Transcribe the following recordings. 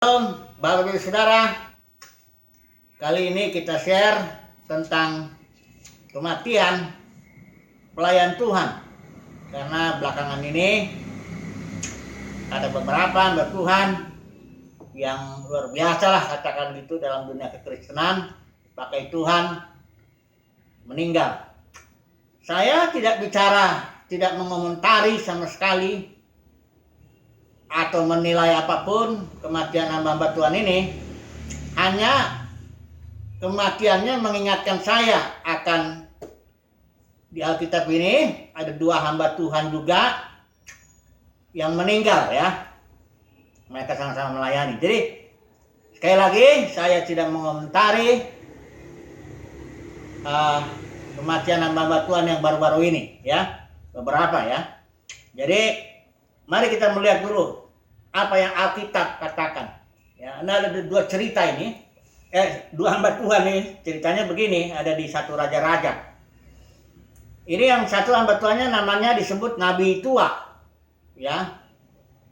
Shalom, Bapak Ibu Saudara. Kali ini kita share tentang kematian pelayan Tuhan. Karena belakangan ini ada beberapa hamba Tuhan yang luar biasa lah, katakan gitu, dalam dunia kekristenan, pakai Tuhan meninggal. Saya tidak mengomentari sama sekali atau menilai apapun kematian hamba Tuhan ini. Hanya kematiannya mengingatkan saya akan di Alkitab ini ada dua hamba Tuhan juga yang meninggal ya. Mereka sama-sama melayani. Jadi sekali lagi saya tidak mengomentari kematian hamba Tuhan yang baru-baru ini ya. Beberapa ya. Jadi mari kita melihat dulu apa yang Alkitab katakan. Ya, nah ada dua cerita ini. Dua hamba Tuhan ini ceritanya begini, ada di satu raja-raja. Ini yang satu hamba Tuhannya namanya disebut Nabi Tua. Ya.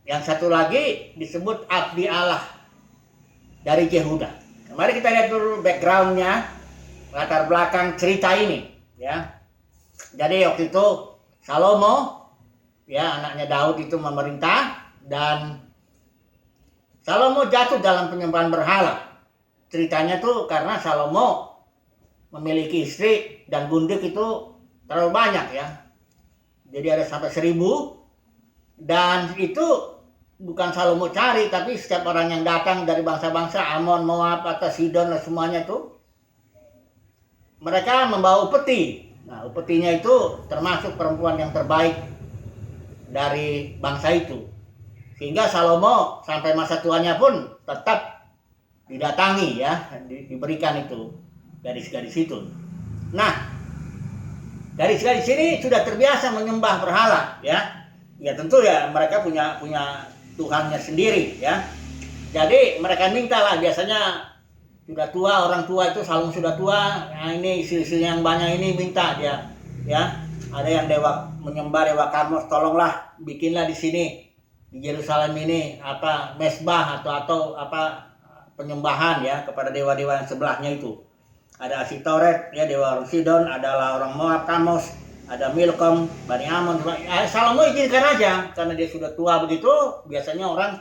Yang satu lagi disebut Abdi Allah dari Yehuda. Nah, mari kita lihat dulu backgroundnya, latar belakang cerita ini. Ya. Jadi waktu itu Salomo, ya, anaknya Daud itu memerintah, dan Salomo jatuh dalam penyembahan berhala. Ceritanya tuh karena Salomo memiliki istri dan gundik itu terlalu banyak ya. Jadi ada sampai 1000, dan itu bukan Salomo cari, tapi setiap orang yang datang dari bangsa-bangsa Amon, Moab, atau Sidon dan semuanya itu mereka membawa upeti. Nah, upetinya itu termasuk perempuan yang terbaik dari bangsa itu, sehingga Salomo sampai masa tuanya pun tetap didatangi ya, diberikan itu gadis-gadis itu. Nah, gadis-gadis ini sudah terbiasa menyembah berhala ya. Ya tentu ya mereka punya Tuhannya sendiri ya. Jadi mereka minta lah, biasanya sudah tua, orang tua itu Salomo sudah tua. Nah, ini istri-istri yang banyak ini minta dia ya. Ada yang menyembah dewa Karmos, tolonglah bikinlah di sini di Yerusalem ini mesbah atau penyembahan ya kepada dewa-dewa yang sebelahnya itu. Ada Asitoret ya, dewa orang Sidon, adalah orang Moab, Kamos, ada Milkom, Bani Amon. Salomo izinkan aja karena dia sudah tua begitu. Biasanya orang,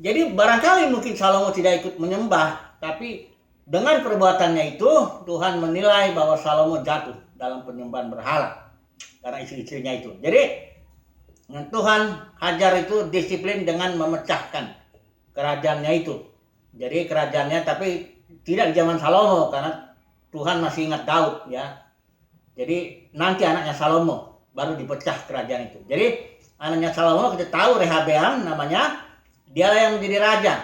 jadi barangkali mungkin Salomo tidak ikut menyembah, tapi dengan perbuatannya itu Tuhan menilai bahwa Salomo jatuh dalam penyembahan berhala karena istri-istrinya itu. Jadi Tuhan hajar itu disiplin dengan memecahkan kerajaannya itu. Jadi kerajaannya, tapi tidak di zaman Salomo karena Tuhan masih ingat Daud ya. Jadi nanti anaknya Salomo baru dipecah kerajaan itu. Jadi anaknya Salomo kita tahu Rehabeam namanya, dialah yang menjadi raja.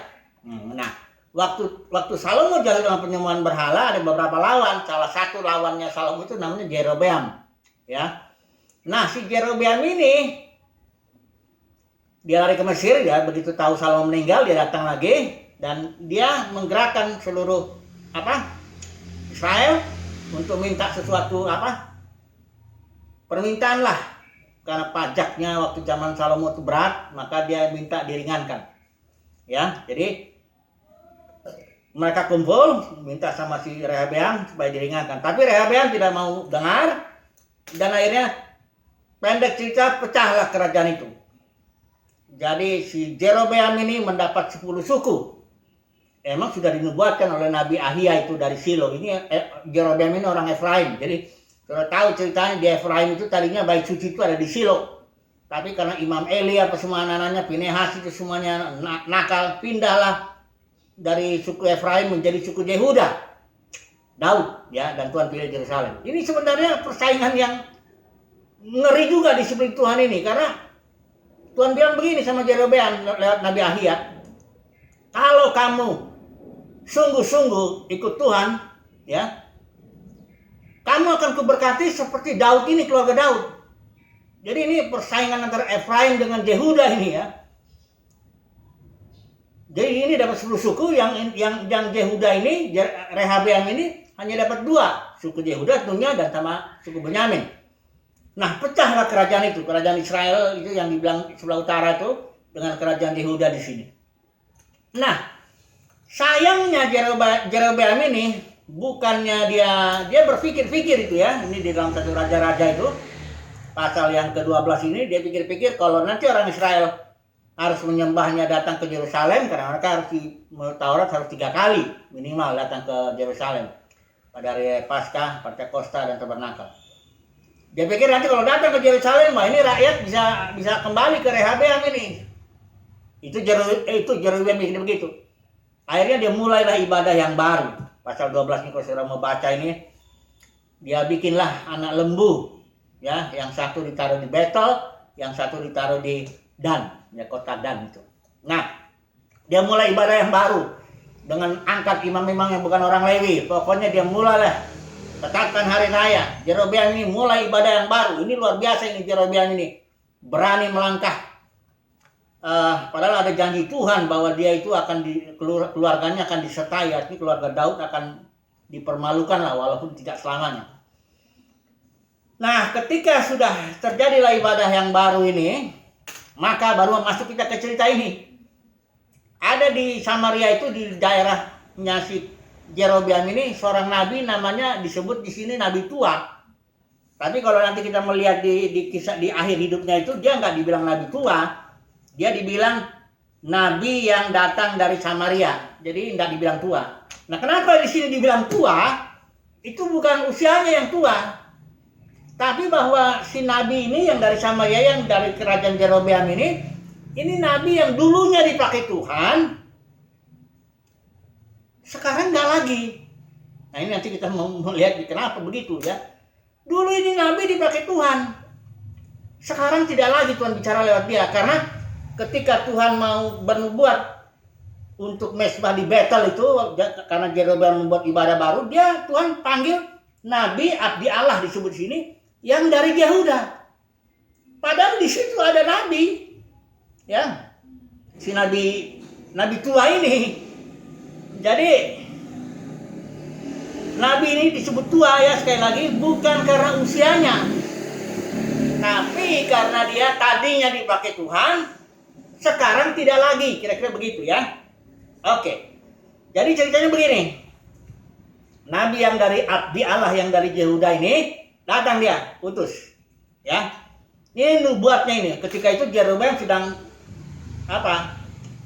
Nah, waktu Salomo jatuh dalam penyembahan berhala ada beberapa lawan. Salah satu lawannya Salomo itu namanya Jerobeam ya. Nah, si Jerobeam ini dia lari ke Mesir ya, begitu tahu Salomo meninggal dia datang lagi dan dia menggerakkan seluruh Israel untuk minta sesuatu permintaan lah, karena pajaknya waktu zaman Salomo itu berat, maka dia minta diringankan ya. Jadi mereka kumpul minta sama si Rehabeam supaya diringankan, tapi Rehabeam tidak mau dengar, dan akhirnya pendek cerita pecahlah kerajaan itu. Jadi si Jerobeam ini mendapat 10 suku. Emang sudah dinubuatkan oleh Nabi Ahia itu dari Silo. Ini Jerobeam ini orang Efraim. Jadi kalau tahu ceritanya, di Efraim itu tadinya bait suci itu ada di Silo. Tapi karena Imam Eli semua anak-anaknya, Pinehas itu semuanya nakal, pindahlah dari suku Efraim menjadi suku Yehuda. Daud ya, dan Tuhan pilih Yerusalem. Ini sebenarnya persaingan yang ngeri juga di sebelah Tuhan ini, karena Tuhan bilang begini sama Jerobeam lewat Nabi Ahia, kalau kamu sungguh-sungguh ikut Tuhan, ya, kamu akan kuberkati seperti Daud ini, keluarga Daud. Jadi ini persaingan antara Efraim dengan Yehuda ini ya. Jadi ini dapat 10 suku, yang Yehuda ini, Rehabeam ini hanya dapat 2, suku Yehuda tentunya dan sama suku Benyamin. Nah, pecahlah kerajaan itu, kerajaan Israel itu yang dibilang sebelah utara itu dengan kerajaan Yehuda di sini. Nah, sayangnya Jerobeam ini bukannya dia berpikir-pikir itu ya. Ini di dalam satu raja-raja itu pasal yang ke-12 ini dia pikir-pikir kalau nanti orang Israel harus menyembahnya datang ke Yerusalem karena mereka harus di Taurat harus 3 kali minimal datang ke Yerusalem pada hari Paskah, Pentakosta dan Tabernakel. Dia pikir nanti kalau datang ke Yerusalem, ini rakyat bisa kembali ke Rehabeam ini. Itu Jerobeam ini begitu. Akhirnya dia mulailah ibadah yang baru. Pasal 12 ini kalau saudara mau baca ini, dia bikinlah anak lembu, ya, yang satu ditaruh di Betel, yang satu ditaruh di Dan, ya, kota Dan itu. Nah, dia mulai ibadah yang baru dengan angkat imam-imam yang bukan orang Lewi. Pokoknya dia mulailah tetapkan hari raya. Jerobeam ini mulai ibadah yang baru. Ini luar biasa ini Jerobeam ini. Berani melangkah. Padahal ada janji Tuhan bahwa dia itu akan keluarganya akan disertai. Artinya keluarga Daud akan dipermalukan lah walaupun tidak selamanya. Nah, ketika sudah terjadilah ibadah yang baru ini, maka baru masuk kita ke cerita ini. Ada di Samaria itu di daerahnya si Jerobeam ini seorang nabi namanya disebut di sini nabi tua. Tapi kalau nanti kita melihat di kisah di akhir hidupnya itu dia nggak dibilang nabi tua, dia dibilang nabi yang datang dari Samaria. Jadi nggak dibilang tua. Nah, kenapa di sini dibilang tua? Itu bukan usianya yang tua, tapi bahwa si nabi ini yang dari Samaria yang dari kerajaan Jerobeam ini nabi yang dulunya dipakai Tuhan. Sekarang nggak lagi. Nah, ini nanti kita mau melihat kenapa begitu ya. Dulu ini nabi dipakai Tuhan. Sekarang tidak lagi Tuhan bicara lewat dia. Karena ketika Tuhan mau bernubuat untuk mesbah di Betel itu, karena Jerobeam membuat ibadah baru, Tuhan panggil nabi abdi Allah disebut sini yang dari Yehuda. Padahal di situ ada nabi, ya, si nabi tua ini. Jadi nabi ini disebut tua ya, sekali lagi bukan karena usianya, tapi karena dia tadinya dipakai Tuhan, sekarang tidak lagi, kira-kira begitu ya. Oke, jadi ceritanya begini. Nabi yang dari abdi Allah yang dari Yehuda ini datang dia, utus, ya. Ini nubuatnya ini. Ketika itu Jerobeam sedang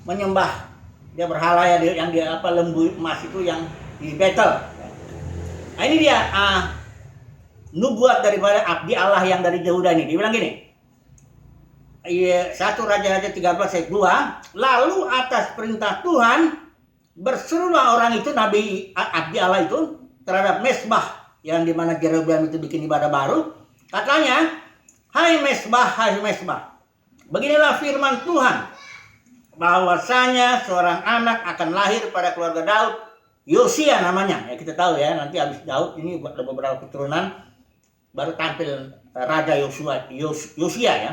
menyembah dia berhala ya, yang dia lembu emas itu yang di Betel. Nah, ini dia nubuat daripada abdi Allah yang dari Yehuda ini. Dia bilang gini. 1 Raja-Raja 13 ayat 2, lalu atas perintah Tuhan berserulah orang itu, nabi abdi Allah itu, terhadap mesbah yang dimana Jerobeam itu bikin ibadah baru. Katanya, hai mesbah, beginilah firman Tuhan, bahwasanya seorang anak akan lahir pada keluarga Daud, Yosia namanya. Ya, kita tahu ya, nanti habis Daud ini ada beberapa keturunan baru tampil Raja Yosia ya.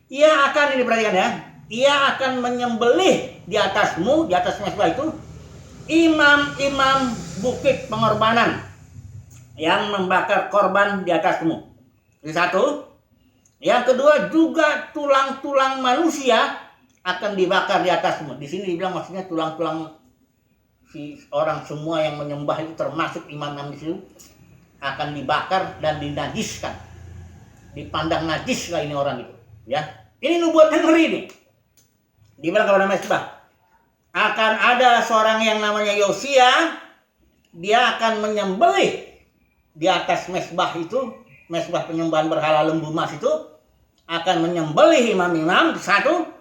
Ia akan, ini perhatikan ya, ia akan menyembelih di atasmu, di atas mesbah itu, imam-imam bukit pengorbanan yang membakar korban di atasmu. Itu satu. Yang kedua, juga tulang-tulang manusia akan dibakar di atasmu. Di sini dibilang maksudnya tulang-tulang si orang semua yang menyembah itu, termasuk imam-imam di situ, akan dibakar dan dinajiskan. Dipandang najis lah ini orang itu, ya. Ini nubuat yang ngeri ini. Dibilang kepada mesbah, akan ada seorang yang namanya Yosia, dia akan menyembelih di atas mesbah itu, mesbah penyembahan berhala lembu emas itu, akan menyembelih imam-imam, satu.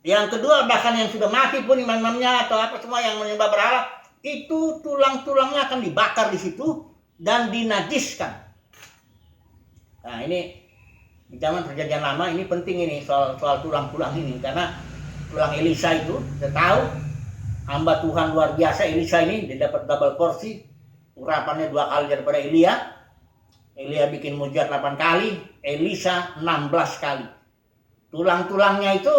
Yang kedua, bahkan yang sudah mati pun imam-imamnya atau apa semua yang menyembah berhala, itu tulang-tulangnya akan dibakar di situ dan dinajiskan. Nah, ini di zaman perjanjian lama ini penting ini soal tulang-tulang ini, karena tulang Elisa itu, kita tahu hamba Tuhan luar biasa Elisa ini, dia dapat double porsi, urapannya 2 kali daripada Elia. Elia bikin mujizat 8 kali, Elisa 16 kali. Tulang-tulangnya itu,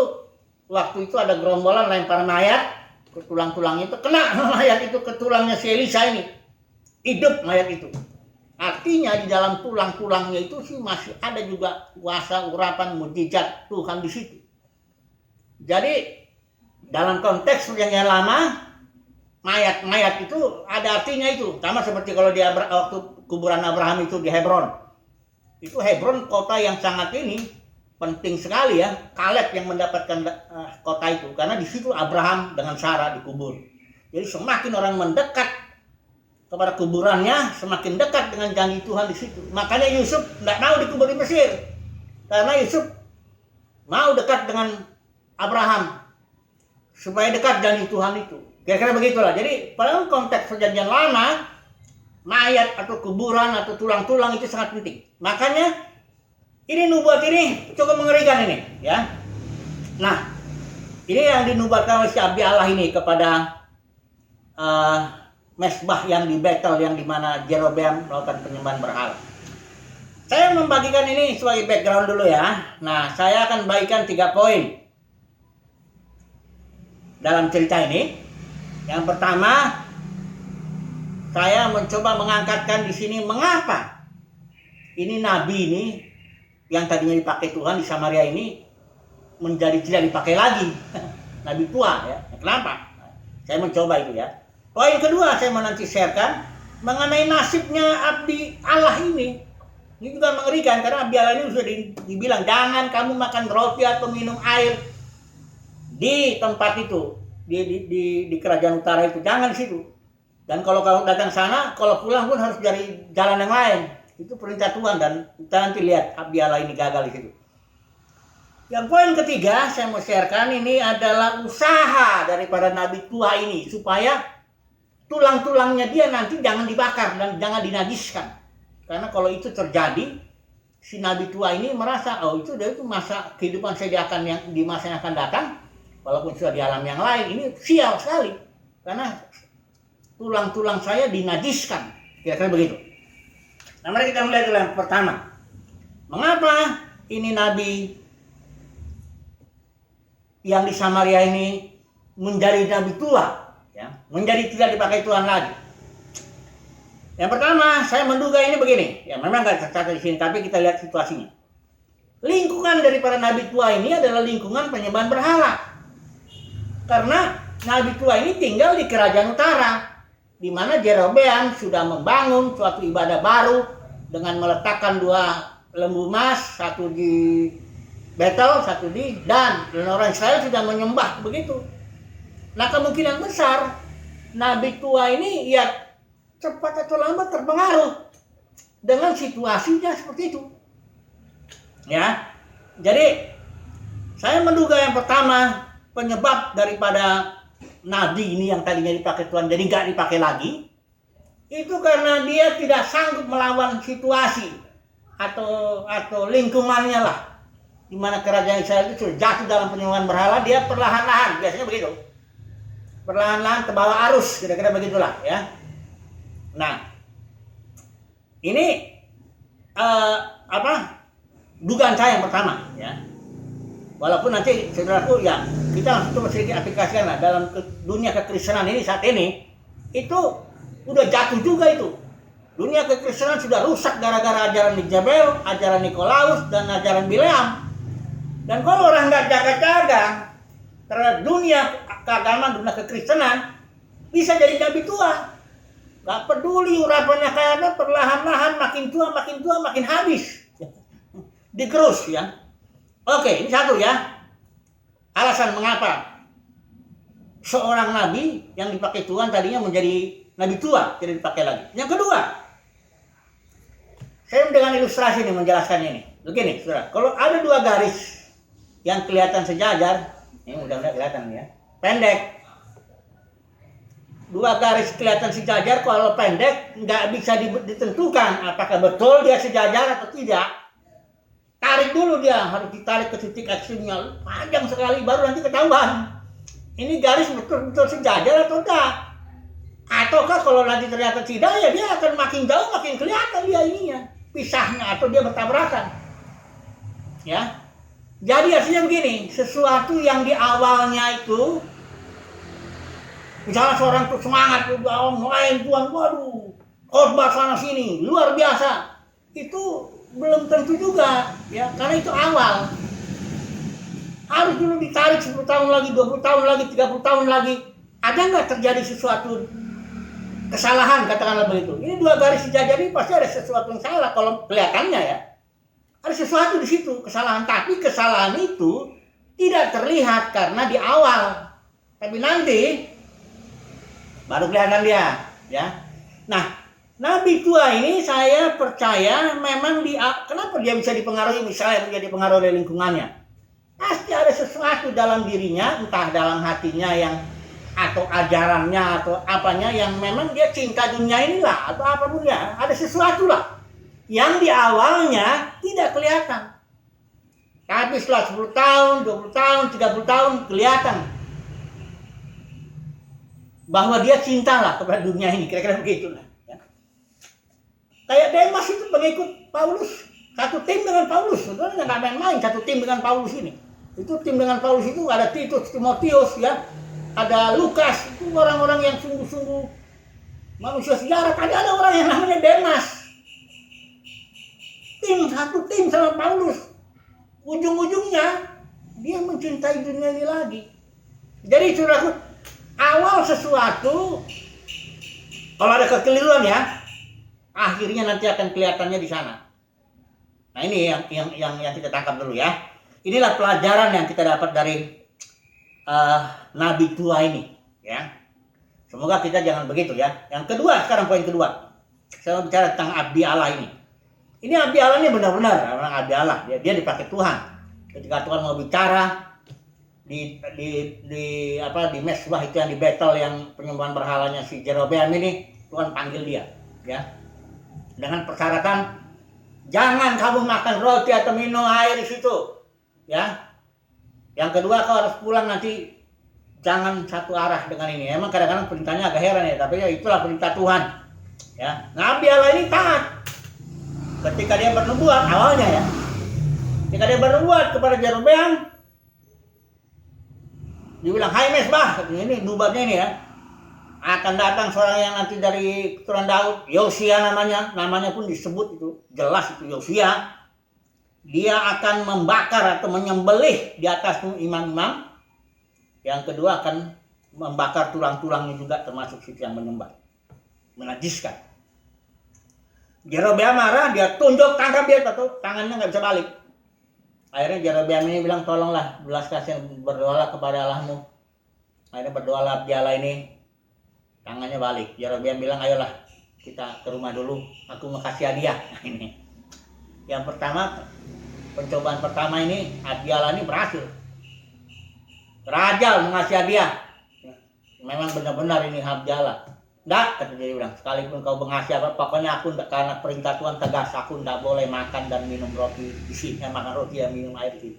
waktu itu ada gerombolan lempar mayat ke tulang-tulangnya itu, kena mayat itu ke tulangnya si Elisa ini, hidup mayat itu. Artinya di dalam tulang-tulangnya itu sih masih ada juga kuasa urapan mujizat Tuhan di situ. Jadi Dalam konteks perjanjian lama, mayat-mayat itu ada artinya itu. Sama seperti kalau di waktu kuburan Abraham itu di Hebron. Itu Hebron kota yang sangat penting sekali ya. Kaleb yang mendapatkan kota itu karena di situ Abraham dengan Sarah dikubur. Jadi semakin orang mendekat kepada kuburannya, semakin dekat dengan janji Tuhan di situ. Makanya Yusuf tidak mau dikubur di Mesir. Karena Yusuf mau dekat dengan Abraham supaya dekat janji Tuhan itu. Kira-kira begitulah. Jadi pada konteks perjanjian lama, mayat atau kuburan atau tulang-tulang itu sangat penting. Makanya ini nubuat ini cukup mengerikan ini, ya. Nah, ini yang dinubuatkan oleh si Abdi Allah ini kepada mesbah yang di Betel, yang dimana Jerobeam melakukan penyembahan berhala. Saya membagikan ini sebagai background dulu ya. Nah, saya akan bagikan 3 poin dalam cerita ini. Yang pertama, saya mencoba mengangkatkan di sini mengapa ini nabi ini yang tadinya dipakai Tuhan di Samaria ini menjadi tidak dipakai lagi. Nabi tua ya. Kenapa? Saya mencoba itu ya. Poin kedua saya mau nanti sharekan mengenai nasibnya abdi Allah ini. Ini juga mengerikan karena abdi Allah ini sudah dibilang jangan kamu makan roti atau minum air di tempat itu, di kerajaan utara itu, jangan di situ. Dan kalau kamu datang sana, kalau pulang pun harus cari jalan yang lain. Itu perintah Tuhan dan kita nanti lihat abdi Allah ini gagal di situ. Yang poin ketiga saya mau sharekan ini adalah usaha daripada nabi tua ini supaya tulang-tulangnya dia nanti jangan dibakar dan jangan dinajiskan. Karena kalau itu terjadi, si nabi tua ini merasa, oh itu masa kehidupan saya di masa yang akan datang, walaupun sudah di alam yang lain, ini sial sekali. Karena tulang-tulang saya dinajiskan. Kira-kira begitu. Nah, mari kita melihat yang pertama. Mengapa ini nabi yang di Samaria ini menjadi nabi tua? Ya, menjadi tidak dipakai Tuhan lagi. Yang pertama, saya menduga ini begini. Ya, memang nggak tercatat di sini, tapi kita lihat situasinya. Lingkungan daripada nabi tua ini adalah lingkungan penyembahan berhala. Karena nabi tua ini tinggal di kerajaan utara, di mana Jerobeam sudah membangun suatu ibadah baru dengan meletakkan 2 lembu emas, satu di Betel, satu di Dan orang Israel sudah menyembah begitu. Nah, kemungkinan besar nabi tua ini ya cepat atau lambat terpengaruh dengan situasinya seperti itu. Ya. Jadi saya menduga yang pertama penyebab daripada nabi ini yang tadinya dipakai Tuhan jadi nggak dipakai lagi itu karena dia tidak sanggup melawan situasi atau lingkungannya lah, di mana kerajaan Israel itu sudah jatuh dalam penyembahan berhala. Dia perlahan-lahan, biasanya begitu, perlahan-lahan terbawa arus, kira-kira begitulah ya. Nah, ini dugaan saya yang pertama ya. Walaupun nanti saudaraku ya kita langsung coba sedikit aplikasikan lah dalam dunia kekristenan ini saat ini itu udah jatuh juga itu. Dunia kekristenan sudah rusak gara-gara ajaran Jezebel, ajaran Nikolaus dan ajaran Bileam. Dan kalau orang nggak jaga-jaga terhadap dunia keagamaan, dunia kekristenan, bisa jadi nabi tua. Gak peduli urapannya kayak apa, perlahan-lahan makin tua, makin habis. Digerus ya. Oke, ini satu ya. Alasan mengapa seorang nabi yang dipakai Tuhan tadinya menjadi nabi tua, tidak dipakai lagi. Yang kedua, saya dengan ilustrasi ini menjelaskannya ini. Begini, saudara, kalau ada 2 garis yang kelihatan sejajar, ini mudah-mudahan kelihatan ya, pendek. 2 garis kelihatan sejajar, kalau pendek nggak bisa ditentukan apakah betul dia sejajar atau tidak. Tarik dulu dia, harus ditarik ke titik ekstrimnya panjang sekali baru nanti ketahuan ini garis betul-betul sejajar atau enggak. Ataukah kalau nanti ternyata tidak, ya dia akan makin jauh makin kelihatan dia ininya pisahnya atau dia bertabrakan. Ya, jadi hasilnya begini, sesuatu yang di awalnya itu misalnya seorang tuh semangat, main Tuhan, waduh, khotbah sana sini, luar biasa. Itu belum tentu juga, ya, karena itu awal. Harus dulu ditarik 10 tahun lagi, 20 tahun lagi, 30 tahun lagi. Ada nggak terjadi sesuatu kesalahan, katakanlah begitu. Ini 2 garis sejajar ini pasti ada sesuatu yang salah kalau kelihatannya ya. Ada sesuatu di situ, kesalahan. Tapi kesalahan itu tidak terlihat karena di awal. Tapi nanti baru kelihatan dia, ya. Nah, Nabi tua ini saya percaya memang kenapa dia bisa dipengaruhi, misalnya dia dipengaruhi oleh lingkungannya. Pasti ada sesuatu dalam dirinya, entah dalam hatinya yang atau ajarannya atau apanya yang memang dia cinta dunia inilah atau apapun ya. Ada sesuatu lah yang di awalnya tidak kelihatan. Tapi setelah 10 tahun, 20 tahun, 30 tahun kelihatan bahwa dia cinta lah kepada dunia ini, kira-kira begitu lah. Ya. Kayak Demas itu pengikut Paulus, satu tim dengan Paulus, sebenarnya nggak main-main satu tim dengan Paulus ini. Itu tim dengan Paulus itu ada Titus, Timotius, ya, ada Lukas, itu orang-orang yang sungguh-sungguh manusia sejarah. Ada orang yang namanya Demas. Satu tim sama Paulus. Ujung-ujungnya dia mencintai dunia ini lagi. Jadi saudaraku, awal sesuatu kalau ada kekeliruan ya, akhirnya nanti akan kelihatannya di sana. Nah, ini yang kita tangkap dulu ya. Inilah pelajaran yang kita dapat dari Nabi tua ini, ya. Semoga kita jangan begitu ya. Yang kedua, sekarang poin kedua. Saya mau bicara tentang abdi Allah ini. Ini abdi Allah ini benar-benar orang abdi Allah. Dia dipakai Tuhan. Ketika Tuhan mau bicara di mesbah itu yang di Betel yang penyembahan berhalanya si Jerobeam ini, Tuhan panggil dia, ya. Dengan persyaratan jangan kamu makan roti atau minum air di situ, ya. Yang kedua, kau harus pulang nanti, jangan satu arah dengan ini. Emang kadang-kadang perintahnya agak heran ya, tapi ya itulah perintah Tuhan, ya. Nabi Allah ini taat. Ketika dia bernubuat awalnya ya, ketika dia bernubuat kepada Jerobeam, dibilang, hai mesbah, ini nubuatnya ini ya, akan datang seorang yang nanti dari keturunan Daud, Yosia namanya pun disebut itu, jelas itu Yosia. Dia akan membakar atau menyembelih di atas imam-imam. Yang kedua akan membakar tulang-tulangnya juga, termasuk situ yang menyembah, menajiskan. Jerobeam marah, dia tunjuk, tangkap dia, tangannya nggak bisa balik. Akhirnya Jerobeam ini bilang, tolonglah belas kasihan, berdoalah kepada Allahmu. Akhirnya berdoalah abdi Allah ini, tangannya balik. Jerobeam bilang, ayolah kita ke rumah dulu, aku mau kasih hadiah. Nah, ini yang pertama, pencobaan pertama ini abdi Allah ini berhasil. Raja mengasih hadiah. Memang benar-benar ini abdi Allah. Enggak, kata dia bilang, sekalipun kau mengasih apa, pokoknya aku enggak, karena perintah Tuhan tegas, aku enggak boleh makan dan minum roti di sini, makan roti dan minum air di sini.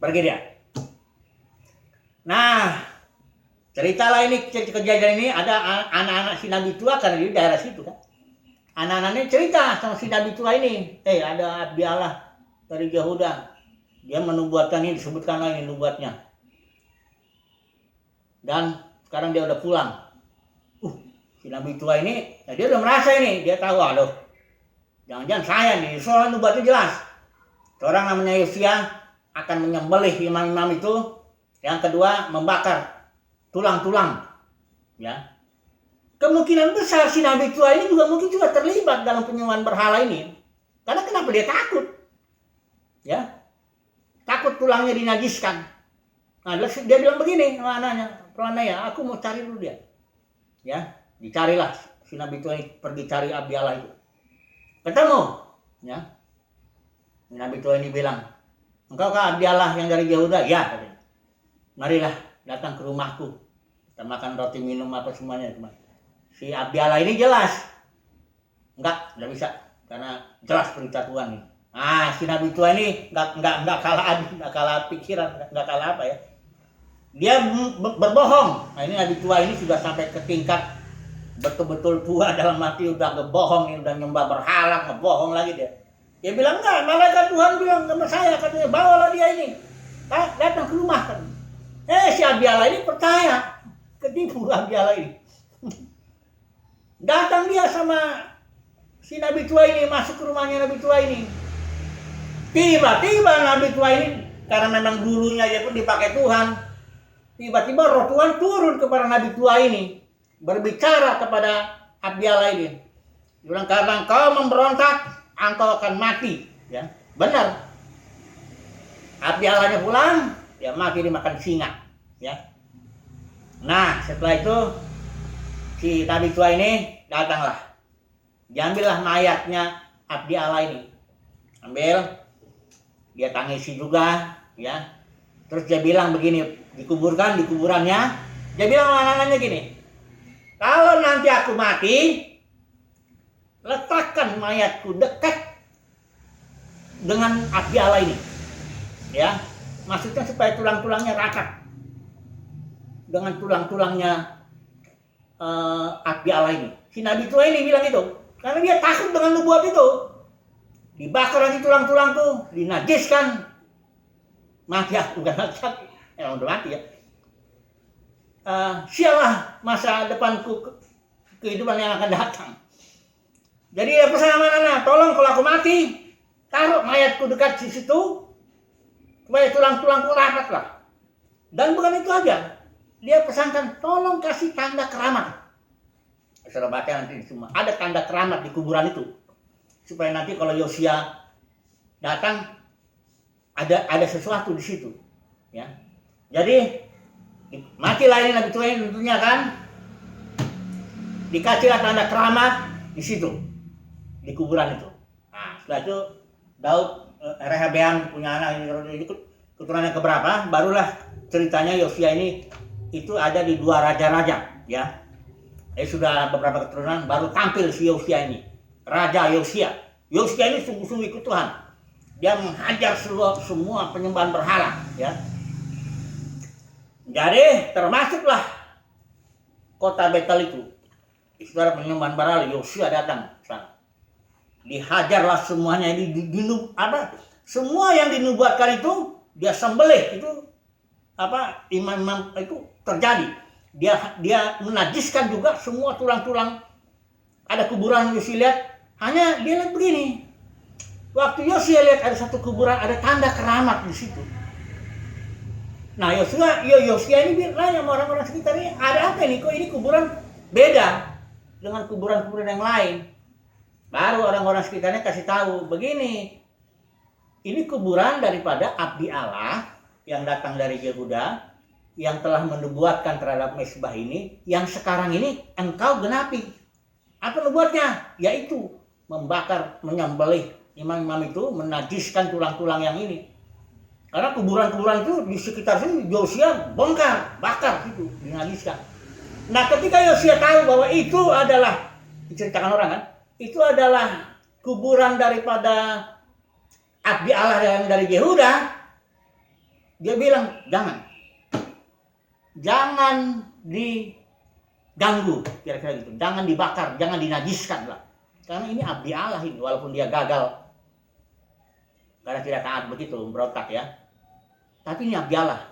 Pergi dia. Nah, ceritalah ini, kejadian ini ada anak-anak si Nabi tua karena di daerah situ kan. Anak-anaknya cerita sama si Nabi tua ini, ada abdi Allah dari Yehuda, dia menubuatkan ini, disebutkanlah ini nubuatnya. Dan sekarang dia udah pulang. Si Nabi tua ini, ya dia udah merasa ini, dia tahu, aduh, jangan-jangan saya nih, soalnya nubuatnya jelas. Seorang namanya Yosia akan menyembelih imam-imam itu. Yang kedua, membakar tulang-tulang, ya. Kemungkinan besar si Nabi tua ini juga mungkin juga terlibat dalam penyembahan berhala ini. Karena kenapa dia takut? Ya, takut tulangnya dinajiskan. Nah, dia bilang begini sama anaknya, pelananya, aku mau cari dulu dia. Ya. Dicarilah si Nabi tua ini, pergi cari abdi Allah itu. Ketemu, ya. Nabi tua ini bilang, engkau kan abdi Allah yang dari Yehuda? Ya, katanya. Marilah datang ke rumahku. Kita makan roti, minum apa semuanya. Si abdi Allah ini jelas. Enggak bisa. Karena jelas perintah Tuhan ini. Ah, si Nabi tua ini enggak kalah pikiran, enggak kalah apa ya. Dia berbohong. Nah, ini Nabi tua ini sudah sampai ke tingkat betul-betul tua dalam hati, udah ngebohong, udah nyembah berhala, ngebohong lagi dia. Dia bilang, enggak, malaikat Tuhan bilang sama saya, katanya, bawalah dia ini, datang ke rumah kan. Si abdi Allah ini percaya, ketipu abdi Allah ini. Datang dia sama si Nabi tua ini, masuk ke rumahnya Nabi tua ini. Tiba-tiba Nabi tua ini karena memang dulunya dia pun dipakai Tuhan. Tiba-tiba roh Tuhan turun kepada Nabi tua ini, berbicara kepada abdi Allah ini. Dia bilang, karena kau memberontak, engkau akan mati. Ya, benar. Abdi Allahnya pulang, dia mati dimakan singa. Ya. Nah, setelah itu si Nabi tua ini datanglah. Diambillah mayatnya abdi Allah ini. Ambil, dia tangisi juga, ya. Terus dia bilang begini, dikuburkan di kuburannya. Dia bilang sama anak-anaknya gini, kalau nanti aku mati, letakkan mayatku dekat dengan abdi Allah ini. Ya, maksudnya supaya tulang-tulangnya rakat dengan tulang-tulangnya abdi Allah ini. Si Nabi tua ini bilang itu, karena dia takut dengan nubuat itu. Dibakar nanti tulang-tulangku, dinajiskan. Mati aku, bukan mati aku. Emang udah mati ya. Sialah masa depanku, kehidupan yang akan datang. Jadi ya pesan sama anak, tolong kalau aku mati, taruh mayatku dekat di situ, supaya tulang-tulangku rapat lah. Dan bukan itu aja, dia pesankan, tolong kasih tanda keramat. Saudara baca nanti semua, ada tanda keramat di kuburan itu, supaya nanti kalau Yosia datang, ada sesuatu di situ, ya. Jadi matilah ini Nabi tua ini tentunya kan, dikasihlah tanda keramat di situ, di kuburan itu. Nah, setelah itu Daud Rehabeam punya anak ini keturunannya keberapa? Barulah ceritanya Yosia ini itu ada di 2 raja-raja, ya. Sudah beberapa keturunan baru tampil si Yosia ini, Raja Yosia. Yosia ini sungguh-sungguh ikut Tuhan. Dia menghajar semua penyembahan berhala, ya. Jadi termasuklah kota Betel itu. Saudara penyembahan berhala, Yosia datang ke sana. Dihajarlah semuanya ini semua yang dinubuatkan itu dia sembelih itu imam-imam itu terjadi. Dia menajiskan juga semua tulang-tulang. Ada kuburan Yosia lihat, hanya dia lihat begini. Waktu Yosia lihat ada satu kuburan, ada tanda keramat di situ. Nah Yosia ini nanya sama orang-orang sekitar ini, ada apa ini? Kok ini kuburan beda dengan kuburan-kuburan yang lain? Baru orang-orang sekitarnya kasih tahu, begini, ini kuburan daripada abdi Allah yang datang dari Yehuda, yang telah menubuatkan terhadap Mesbah ini, yang sekarang ini engkau genapi. Apa nubuatnya? Yaitu membakar, menyembelih imam-imam itu, menajiskan tulang-tulang yang ini. Karena kuburan-kuburan itu di sekitar sini Yosia bongkar, bakar gitu, dinajiskan. Nah, ketika Yosia tahu bahwa itu adalah, diceritakan orang kan, itu adalah kuburan daripada abdi Allah yang dari Yehuda, dia bilang jangan diganggu, kira-kira gitu, jangan dibakar, jangan dinajiskan lah. Karena ini abdi Allah ini, walaupun dia gagal karena tidak taat begitu, berontak ya. Tapi ini abdi Allah.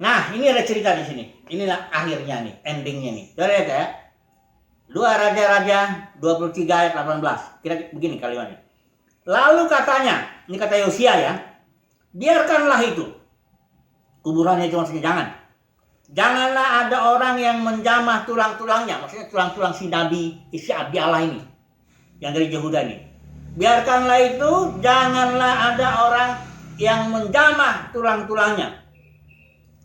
Nah, ini ada cerita di sini. Inilah akhirnya nih, endingnya nih. Saudara lihat ya. 2 Raja-Raja 23 ayat 18. Kira begini kalimatnya. Lalu katanya, ini kata Yosia ya, biarkanlah itu. Kuburannya cuma segini, janganlah ada orang yang menjamah tulang-tulangnya. Maksudnya tulang-tulang si Nabi, isi abdi Allah ini, yang dari Yehuda ini. Biarkanlah itu, janganlah ada orang yang menjamah tulang-tulangnya.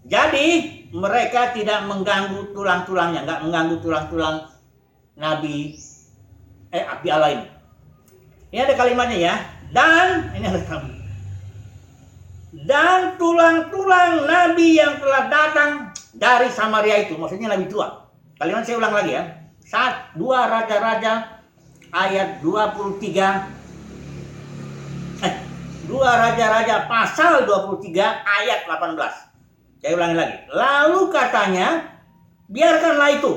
Jadi mereka tidak mengganggu tulang-tulangnya, nggak mengganggu tulang-tulang Nabi abdi Allah ini. Ini ada kalimatnya ya. Dan ini ada kalimat. Dan tulang-tulang Nabi yang telah datang dari Samaria itu, maksudnya Nabi tua. Kalimat saya ulang lagi ya. 2 Raja-Raja ayat 23. 2 Raja-Raja pasal 23 ayat 18. Saya ulangi lagi. Lalu katanya, biarkanlah itu,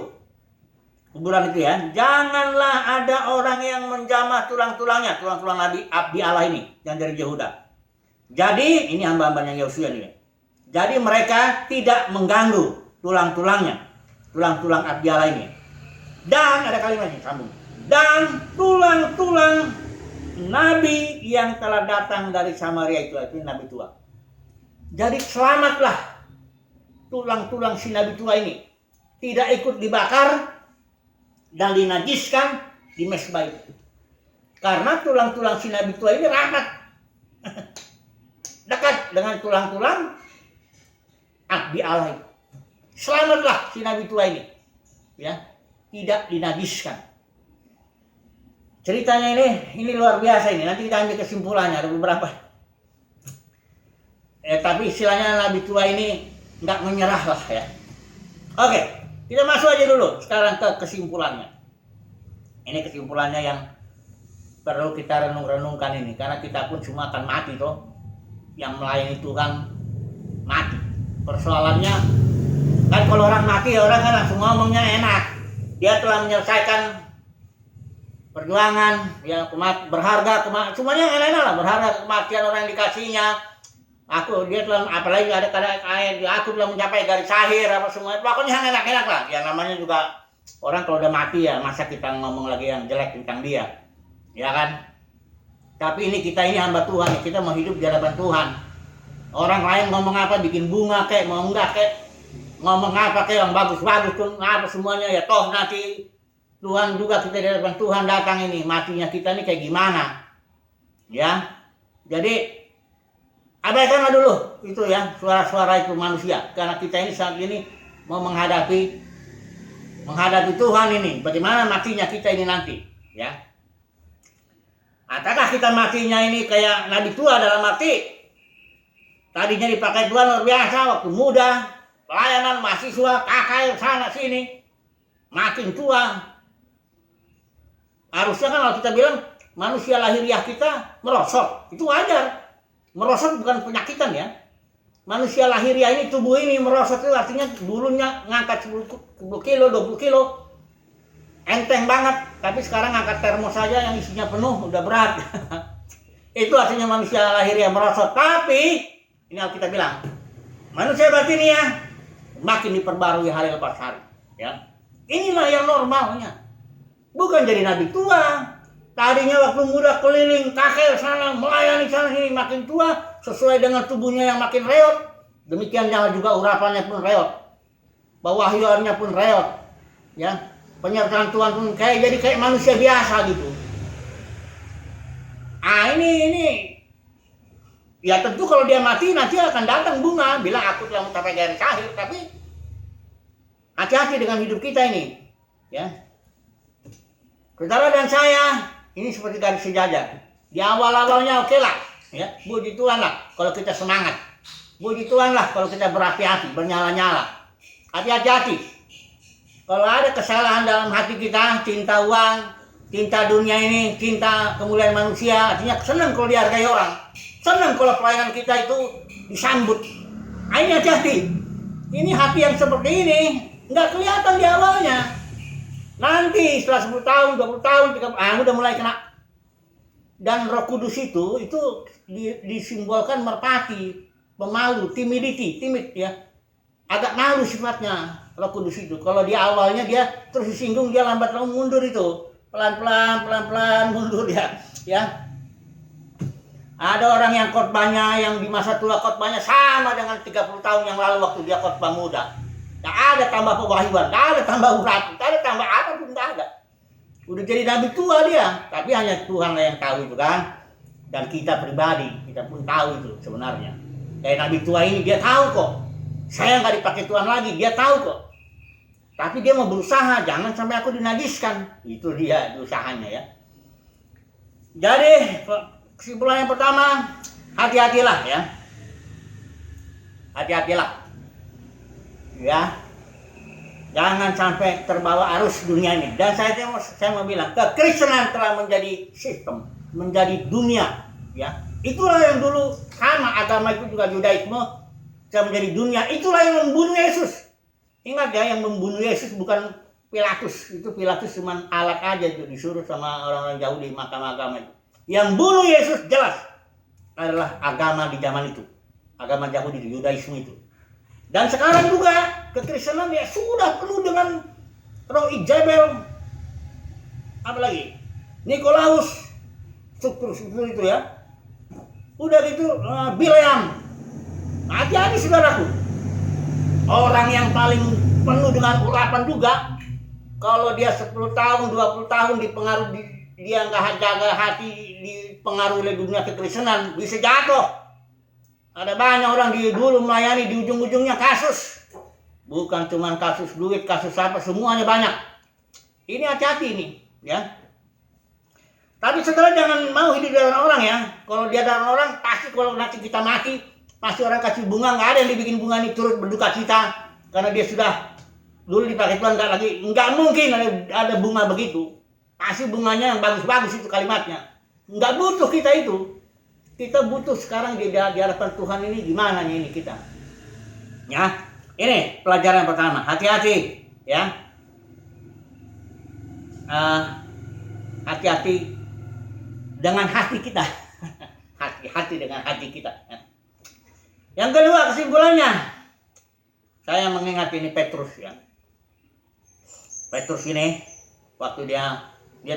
kuburan itu ya, janganlah ada orang yang menjamah tulang-tulangnya, tulang-tulang Nabi abdi Allah ini yang dari Yehuda. Jadi ini hamba-hambanya Yosia ini. Jadi mereka tidak mengganggu tulang-tulangnya, tulang-tulang abdi Allah ini. Dan ada kalimatnya sambung. Dan tulang-tulang Nabi yang telah datang dari Samaria itu Nabi tua. Jadi selamatlah tulang-tulang si Nabi tua ini. Tidak ikut dibakar dan dinajiskan di mesbah itu. Karena tulang-tulang si Nabi tua ini rapat. Dekat dengan tulang-tulang abdi Allah itu. Selamatlah si Nabi tua ini. Ya, tidak dinajiskan. Ceritanya ini luar biasa ini. Nanti kita ambil kesimpulannya, ada beberapa. Tapi istilahnya Nabi tua ini nggak menyerah lah ya. Oke, kita masuk aja dulu sekarang ke kesimpulannya. Ini kesimpulannya yang perlu kita renung-renungkan ini, karena kita pun semua akan mati toh. Yang melayani Tuhan mati. Persoalannya kan kalau orang mati orang kan langsung ngomongnya enak. Dia telah menyelesaikan perjuangan yang berharga, semuanya enak-enak lah, berharga kematian orang yang dikasihnya. Dia telah, apalagi ada aku telah mencapai garis akhir apa semuanya, pokoknya yang enak-enak lah. Yang namanya juga orang kalau udah mati ya, masa kita ngomong lagi yang jelek tentang dia, ya kan? Tapi kita ini hamba Tuhan, kita mau hidup di hadapan Tuhan. Orang lain ngomong apa, bikin bunga kayak mau enggak kayak, ngomong apa kayak yang bagus-bagus tuh, apa semuanya ya toh nanti Tuhan juga, kita di hadapan Tuhan datang ini, matinya kita ini kayak gimana, ya? Jadi abaikanlah dulu itu ya, suara-suara itu manusia, karena kita ini saat ini mau menghadapi Tuhan ini, bagaimana matinya kita ini nanti, ya. Apakah kita matinya ini kayak Nabi tua dalam arti tadinya dipakai Tuhan luar biasa waktu muda, pelayanan mahasiswa, kakak sana sini, makin tua. Harusnya kan kalau kita bilang manusia lahiriah kita merosot, itu wajar. Merosot bukan penyakitan ya. Manusia lahiriah ini, tubuh ini merosot itu artinya dulunya ngangkat 10 kilo, 20 kilo. Enteng banget. Tapi sekarang ngangkat termos saja yang isinya penuh udah berat. Itu artinya manusia lahiriah merosot. Tapi, ini yang kita bilang, manusia batiniah makin diperbarui hari lepas hari. Ya. Inilah yang normalnya. Bukan jadi nabi tua. Tadinya waktu muda keliling kakek sana, melayani sana sini, makin tua sesuai dengan tubuhnya yang makin reot. Demikian juga urapannya pun reot, pewahyuannya pun reot, ya. Penyertaan Tuhan pun jadi kayak manusia biasa gitu. Ini ya tentu kalau dia mati nanti akan datang bunga bilang aku telah mencapai garis akhir. Tapi hati-hati dengan hidup kita ini, ya. Saudara dan saya ini seperti garis sejajar. Di awal-awalnya oke lah, ya. Puji Tuhan lah kalau kita semangat. Puji Tuhan lah kalau kita berapi-api, bernyala-nyala. Hati-hati. Kalau ada kesalahan dalam hati kita, cinta uang, cinta dunia ini, cinta kemuliaan manusia, artinya senang kalau dihargai orang. Senang kalau pelayanan kita itu disambut. Ini hati-hati. Ini hati yang seperti ini nggak kelihatan di awalnya. Nanti setelah 10 tahun, 20 tahun, udah mulai kena. Dan Roh Kudus itu disimbolkan merpati, pemalu, timid ya. Agak malu sifatnya Roh Kudus itu. Kalau di awalnya dia terus disinggung, dia lambat laun mundur itu. Pelan-pelan mundur dia, ya. Ada orang yang khotbahnya, yang di masa tua khotbahnya sama dengan 30 tahun yang lalu waktu dia khotbah muda. Gak ada tambah pewahyuan, gak ada tambah urapan, gak ada tambah apa pun, gak ada. Udah jadi nabi tua dia, tapi hanya Tuhan yang tahu itu kan. Dan kita pribadi, kita pun tahu itu sebenarnya. Kayak nabi tua ini dia tahu kok. Saya gak dipakai Tuhan lagi, dia tahu kok. Tapi dia mau berusaha, jangan sampai aku dinajiskan. Itu dia usahanya ya. Jadi kesimpulan yang pertama, hati-hatilah ya. Hati-hatilah. Ya, jangan sampai terbawa arus dunia ini. Dan saya mau bilang, kekristenan telah menjadi sistem, menjadi dunia. Ya, itulah yang dulu sama agama itu juga Yudaisme telah menjadi dunia. Itulah yang membunuh Yesus. Ingat ya, yang membunuh Yesus bukan Pilatus. Itu Pilatus cuma alat aja itu, disuruh sama orang-orang Yahudi mahkamah agama itu. Yang bunuh Yesus jelas adalah agama di zaman itu, agama Yahudi, Yudaisme itu. Dan sekarang juga kekristenan ya sudah penuh dengan roh Ijabel, apalagi Nikolaus, struktur itu ya. Udah gitu Bileam, Hati-hati saudaraku. Orang yang paling penuh dengan urapan juga, kalau dia 10 tahun, 20 tahun dipengaruhi, dia nggak jaga hati, dipengaruhi oleh dunia kekristenan, bisa jatuh. Ada banyak orang di dulu melayani, di ujung-ujungnya kasus. Bukan cuma kasus duit, kasus apa, semuanya banyak. Ini hati-hati nih, ya. Tapi saudara jangan mau hidup dari orang ya. Kalau dia dari orang, pasti kalau nanti kita mati, pasti orang kasih bunga, nggak ada yang dibikin bunga ini turut berduka cita. Karena dia sudah dulu dipakai Tuhan, nggak mungkin ada bunga begitu. Pasti bunganya yang bagus-bagus itu kalimatnya. Nggak butuh kita itu. Kita butuh sekarang di hadapan Tuhan ini gimana ini kita. Ya, ini pelajaran pertama. Hati-hati, ya. Hati-hati dengan hati kita. Hati-hati dengan hati kita. Yang kedua, kesimpulannya, saya mengingat ini Petrus ya. Petrus ini waktu dia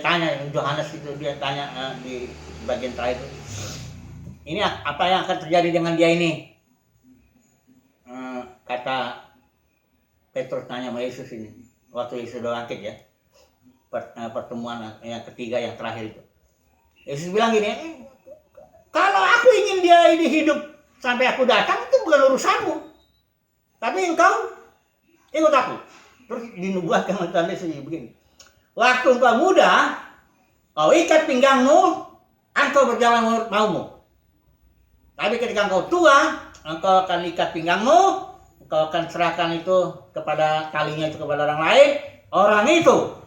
tanya Yohanes itu, dia tanya di bagian terakhir itu, ini apa yang akan terjadi dengan dia ini? Kata Petrus tanya sama Yesus ini waktu Yesus sudah bangkit ya, pertemuan yang ketiga yang terakhir itu. Yesus bilang gini, kalau aku ingin dia ini hidup sampai aku datang, itu bukan urusanmu, tapi engkau ikut aku. Terus dinubuatkan oleh Tuhan Yesus begini, waktu engkau muda, kau ikat pinggangmu, engkau berjalan menurut maumu. Tapi ketika engkau tua, engkau akan ikat pinggangmu, engkau akan serahkan itu kepada talinya itu kepada orang lain. Orang itu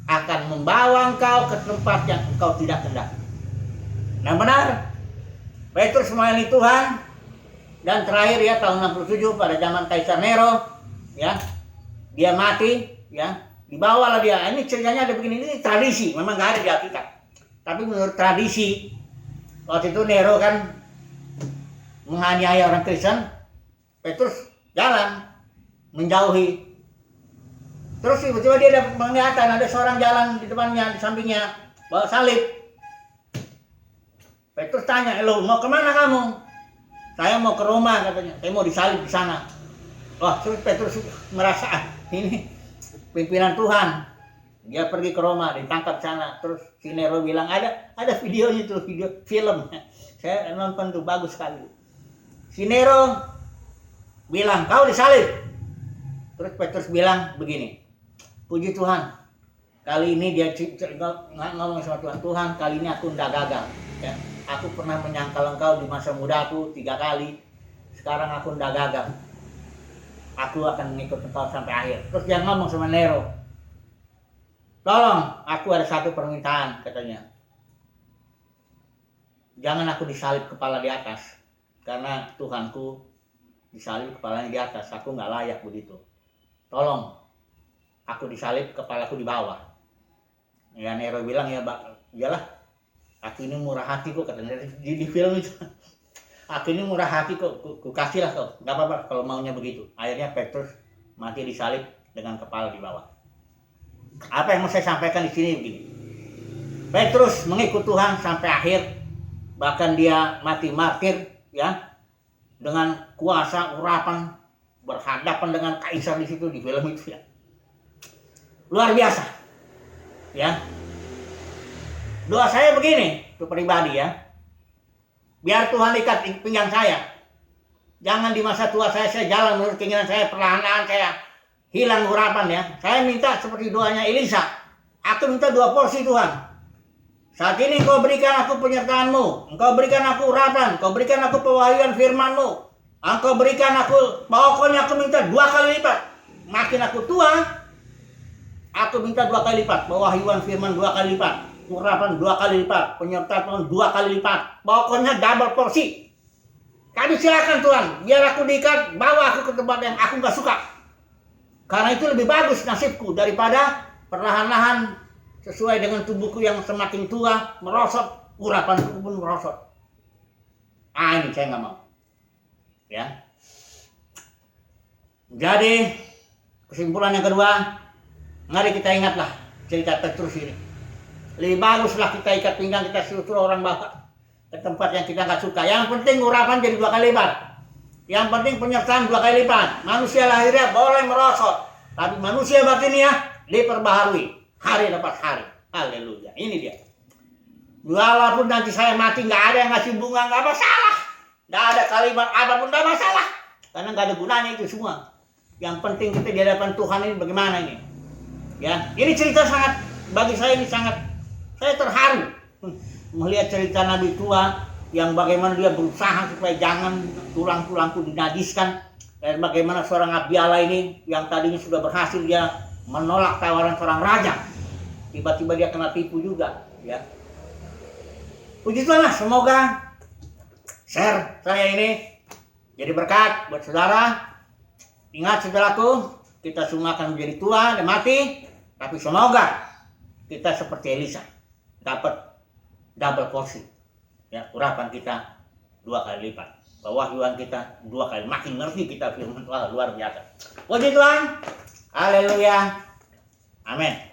akan membawa engkau ke tempat yang engkau tidak kehendaki. Nah benar, Petrus melayani Tuhan, dan terakhir ya tahun 67 pada zaman Kaisar Nero, ya dia mati, ya dibawalah dia. Ini ceritanya ada begini, ini tradisi, memang nggak ada di Alkitab. Tapi menurut tradisi, waktu itu Nero kan menganiaya orang Kristen, Petrus jalan menjauhi. Terus tiba-tiba dia dapat penglihatan ada seorang jalan di depannya, di sampingnya bawa salib. Petrus tanya, "Lo mau kemana kamu?" "Saya mau ke Roma," katanya. "Saya mau disalib di sana." Wah, terus Petrus merasa ini pimpinan Tuhan. Dia pergi ke Roma, ditangkap sana. Terus si Nero bilang, ada videonya tuh, video film. Saya nonton tuh, bagus sekali. Si Nero bilang, "Kau disalib." Terus Petrus bilang begini, "Puji Tuhan, kali ini dia ngomong sama Tuhan, Tuhan kali ini aku tidak gagal. Ya, aku pernah menyangkal engkau di masa mudaku 3 kali, sekarang aku tidak gagal. Aku akan mengikut engkau sampai akhir." Terus dia ngomong sama Nero, "Tolong, aku ada satu permintaan," katanya. "Jangan aku disalib kepala di atas, karena Tuhanku disalib kepalanya di atas, aku nggak layak begitu. Tolong, aku disalib kepalaku di bawah." Ya Nero bilang, "Ya iyalah, aku ini murah hati kok," katanya di film itu. "Aku ini murah hati kok, ku kasihlah kau, nggak apa-apa kalau maunya begitu." Akhirnya Petrus mati disalib dengan kepala di bawah. Apa yang mau saya sampaikan di sini begini, Petrus mengikut Tuhan sampai akhir, bahkan dia mati martir ya, dengan kuasa urapan, berhadapan dengan kaisar di situ di film itu ya. Luar biasa. Ya. Doa saya begini, itu pribadi ya. Biar Tuhan ikat pinggang saya. Jangan di masa tua saya jalan menurut keinginan saya, perlahan-lahan saya hilang urapan ya. Saya minta seperti doanya Elisa. Aku minta 2 porsi Tuhan. Saat ini Engkau berikan aku penyertaan-Mu, Engkau berikan aku urapan, Engkau berikan aku pewahyuan firman-Mu, Engkau berikan aku, pokoknya aku minta 2 kali lipat. Makin aku tua, aku minta 2 kali lipat, pewahyuan firman 2 kali lipat, urapan 2 kali lipat, penyertaan 2 kali lipat, pokoknya double porsi. Tapi silakan Tuhan, biar aku diikat, bawa aku ke tempat yang aku gak suka. Karena itu lebih bagus nasibku daripada perlahan-lahan sesuai dengan tubuhku yang semakin tua, merosot, urapanku pun merosot. Ini saya nggak mau. Ya. Jadi kesimpulan yang kedua, mari kita ingatlah cerita Petrus ini. Lebih baguslah kita ikat pinggang, kita suruh orang bawa ke tempat yang kita nggak suka. Yang penting urapan jadi 2 kali lipat. Yang penting penyertaan 2 kali lipat. Manusia lahirnya boleh merosot, tapi manusia batinnya diperbaharui hari lepas hari. Haleluya. Ini dia. Walaupun nanti saya mati nggak ada yang ngasih bunga, nggak masalah. Nggak ada kalimat apapun, nggak masalah. Karena nggak ada gunanya itu semua. Yang penting kita di hadapan Tuhan ini bagaimana ini. Ya, ini cerita sangat, bagi saya ini sangat, saya terharu melihat cerita Nabi tua yang bagaimana dia berusaha supaya jangan tulang-tulangku dinajiskan, dan bagaimana seorang abdi Allah ini yang tadinya sudah berhasil dia menolak tawaran seorang raja, tiba-tiba dia kena tipu juga, ya. Puji Tuhan lah, semoga share saya ini jadi berkat buat saudara. Ingat saudaraku, kita semua akan menjadi tua dan mati, tapi semoga kita seperti Elisa dapat double porsi, ya, urapan kita 2 kali lipat, pewahyuan kita 2 kali, makin ngerti kita firman Tuhan, luar biasa. Puji Tuhan, haleluya, amin.